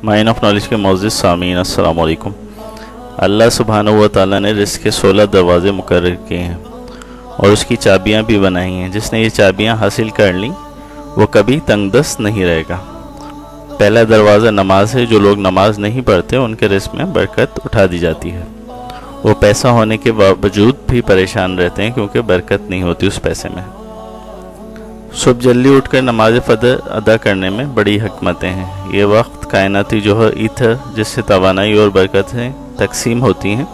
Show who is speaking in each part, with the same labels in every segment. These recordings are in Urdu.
Speaker 1: مائن آف نالج کے معزز سامعین السلام علیکم۔ اللہ سبحانہ و تعالیٰ نے رزق کے 16 دروازے مقرر کیے ہیں اور اس کی چابیاں بھی بنائی ہیں۔ جس نے یہ چابیاں حاصل کر لیں وہ کبھی تنگ دست نہیں رہے گا۔ پہلا دروازہ نماز ہے۔ جو لوگ نماز نہیں پڑھتے ان کے رزق میں برکت اٹھا دی جاتی ہے۔ وہ پیسہ ہونے کے باوجود بھی پریشان رہتے ہیں کیونکہ برکت نہیں ہوتی اس پیسے میں۔ صبح جلدی اٹھ کر نماز فجر ادا کرنے میں بڑی حکمتیں ہیں۔ یہ وقت کائناتی جوہر ایتھر جس سے توانائی اور برکتیں تقسیم ہوتی ہیں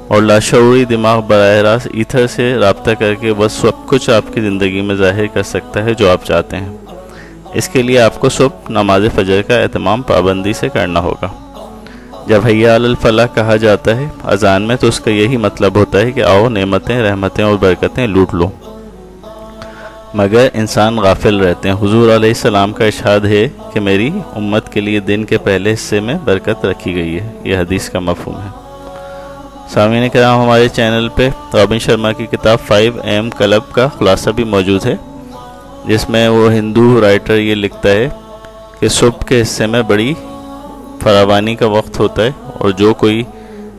Speaker 1: اور لاشعوری دماغ براہ راست ایتھر سے رابطہ کر کے وہ سب کچھ آپ کی زندگی میں ظاہر کر سکتا ہے جو آپ چاہتے ہیں۔ اس کے لیے آپ کو صبح نماز فجر کا اہتمام پابندی سے کرنا ہوگا۔ جب حیا علی الفلاح کہا جاتا ہے اذان میں تو اس کا یہی مطلب ہوتا ہے کہ آؤ نعمتیں، رحمتیں اور برکتیں لوٹ لو، مگر انسان غافل رہتے ہیں۔ حضور علیہ السلام کا ارشاد ہے کہ میری امت کے لیے دن کے پہلے حصے میں برکت رکھی گئی ہے۔ یہ حدیث کا مفہوم ہے۔ سامعین کرام، ہمارے چینل پہ رابن شرما کی کتاب 5 AM کلب کا خلاصہ بھی موجود ہے، جس میں وہ ہندو رائٹر یہ لکھتا ہے کہ صبح کے حصے میں بڑی فراوانی کا وقت ہوتا ہے اور جو کوئی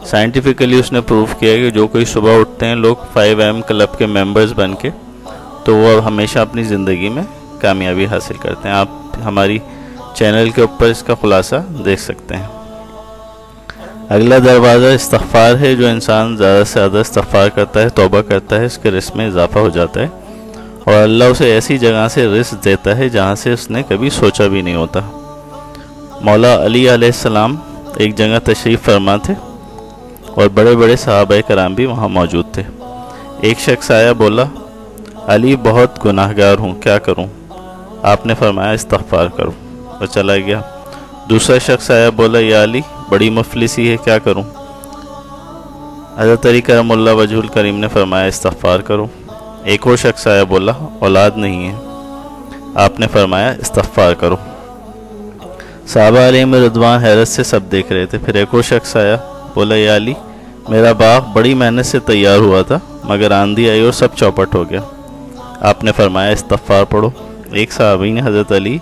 Speaker 1: سائنٹیفکلی اس نے پروف کیا ہے کہ جو کوئی صبح اٹھتے ہیں لوگ 5 AM کلب کے ممبرز بن کے تو وہ ہمیشہ اپنی زندگی میں کامیابی حاصل کرتے ہیں۔ آپ ہماری چینل کے اوپر اس کا خلاصہ دیکھ سکتے ہیں۔ اگلا دروازہ استغفار ہے۔ جو انسان زیادہ سے زیادہ استغفار کرتا ہے، توبہ کرتا ہے، اس کے رزق میں اضافہ ہو جاتا ہے اور اللہ اسے ایسی جگہ سے رزق دیتا ہے جہاں سے اس نے کبھی سوچا بھی نہیں ہوتا۔ مولا علی علیہ السلام ایک جگہ تشریف فرما تھے اور بڑے بڑے صحابہ کرام بھی وہاں موجود تھے۔ ایک شخص آیا، بولا علی بہت گناہ گار ہوں، کیا کروں؟ آپ نے فرمایا استغفار کرو، اور چلا گیا۔ دوسرا شخص آیا، بولا یا علی بڑی مفلسی ہے، کیا کروں؟ حضرت علی کرم اللہ وجہ الکریم نے فرمایا استغفار کرو۔ ایک اور شخص آیا، بولا اولاد نہیں ہے، آپ نے فرمایا استغفار کرو۔ صحابہ علیہم رضوان حیرت سے سب دیکھ رہے تھے۔ پھر ایک اور شخص آیا، بولا یا علی میرا باغ بڑی محنت سے تیار ہوا تھا مگر آندھی آئی اور سب چوپٹ ہو گیا، آپ نے فرمایا استغفار پڑھو۔ ایک صحابی نے حضرت علی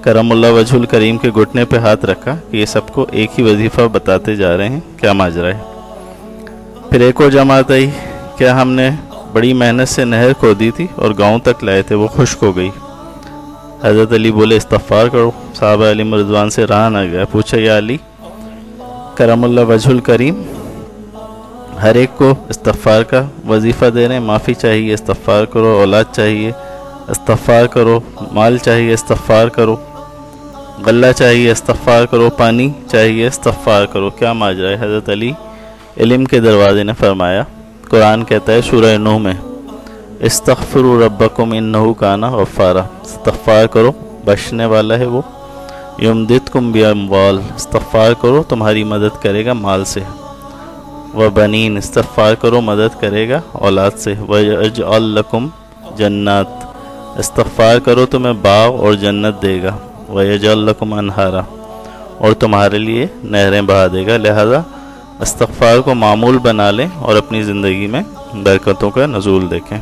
Speaker 1: کرم اللہ وجہ الکریم کے گھٹنے پہ ہاتھ رکھا کہ یہ سب کو ایک ہی وظیفہ بتاتے جا رہے ہیں، کیا ماجرا ہے؟ پھر ایک اور جماعت آئی، کیا ہم نے بڑی محنت سے نہر کھودی تھی اور گاؤں تک لائے تھے، وہ خشک ہو گئی۔ حضرت علی بولے استغفار کرو۔ صحابہ علی رضوان سے رہا نہ گیا، پوچھا یا علی کرم اللہ وجہ الکریم ہر ایک کو استغفار کا وظیفہ دے رہے ہیں، معافی چاہیے استغفار کرو، اولاد چاہیے استغفار کرو، مال چاہیے استغفار کرو، غلہ چاہیے استغفار کرو، پانی چاہیے استغفار کرو، کیا ماجرا ہے؟ حضرت علی علم کے دروازے نے فرمایا، قرآن کہتا ہے سورہ نوح میں استغفروا ربکم انہ کان غفارا، استغفار کرو بخشنے والا ہے وہ، یمددکم باموال، استغفار کرو تمہاری مدد کرے گا مال سے، وبنین، استغفار کرو مدد کرے گا اولاد سے، ویجعل لکم جنات، استغفار کرو تمہیں باغ اور جنت دے گا، ویجعل لکم انہارا، اور تمہارے لیے نہریں بہا دے گا۔ لہذا استغفار کو معمول بنا لیں اور اپنی زندگی میں برکتوں کا نزول دیکھیں۔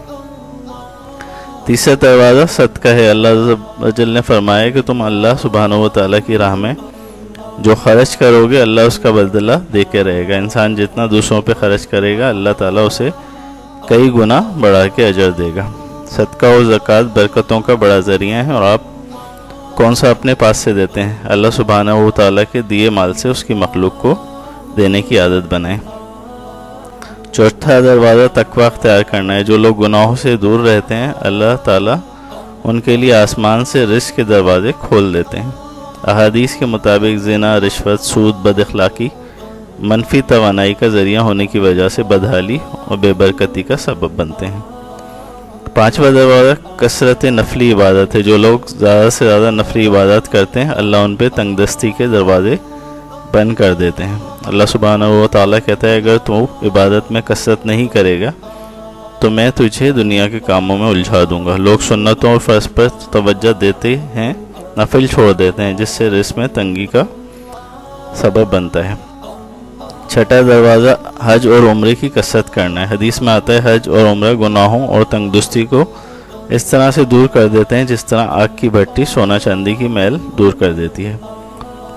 Speaker 1: تیسرا دروازہ صدقہ ہے۔ اللہ عز و جل نے فرمایا کہ تم اللہ سبحانہ و تعالیٰ کی راہ میں جو خرچ کرو گے اللہ اس کا بدلہ دے کے رہے گا۔ انسان جتنا دوسروں پہ خرچ کرے گا اللہ تعالیٰ اسے کئی گنا بڑھا کے اجر دے گا۔ صدقہ و زکوٰۃ برکتوں کا بڑا ذریعہ ہے اور آپ کون سا اپنے پاس سے دیتے ہیں؟ اللہ سبحانہ و تعالیٰ کے دیے مال سے اس کی مخلوق کو دینے کی عادت بنائیں۔ چوتھا دروازہ تقویٰ اختیار کرنا ہے۔ جو لوگ گناہوں سے دور رہتے ہیں اللہ تعالیٰ ان کے لیے آسمان سے رزق کے دروازے کھول دیتے ہیں۔ احادیث کے مطابق زنا، رشوت، سود، بد اخلاقی منفی توانائی کا ذریعہ ہونے کی وجہ سے بدحالی اور بے برکتی کا سبب بنتے ہیں۔ پانچواں دروازہ کثرت نفلی عبادت ہے۔ جو لوگ زیادہ سے زیادہ نفلی عبادت کرتے ہیں اللہ ان پہ تنگ دستی کے دروازے بند کر دیتے ہیں۔ اللہ سبحانہ و تعالیٰ کہتا ہے اگر تو عبادت میں کثرت نہیں کرے گا تو میں تجھے دنیا کے کاموں میں الجھا دوں گا۔ لوگ سنتوں اور فرض پر توجہ دیتے ہیں، نفل چھوڑ دیتے ہیں، جس سے رزق میں تنگی کا سبب بنتا ہے۔ چھٹا دروازہ حج اور عمرے کی کثرت کرنا ہے۔ حدیث میں آتا ہے حج اور عمرہ گناہوں اور تنگ دستی کو اس طرح سے دور کر دیتے ہیں جس طرح آگ کی بھٹی سونا چاندی کی میل دور کر دیتی ہے۔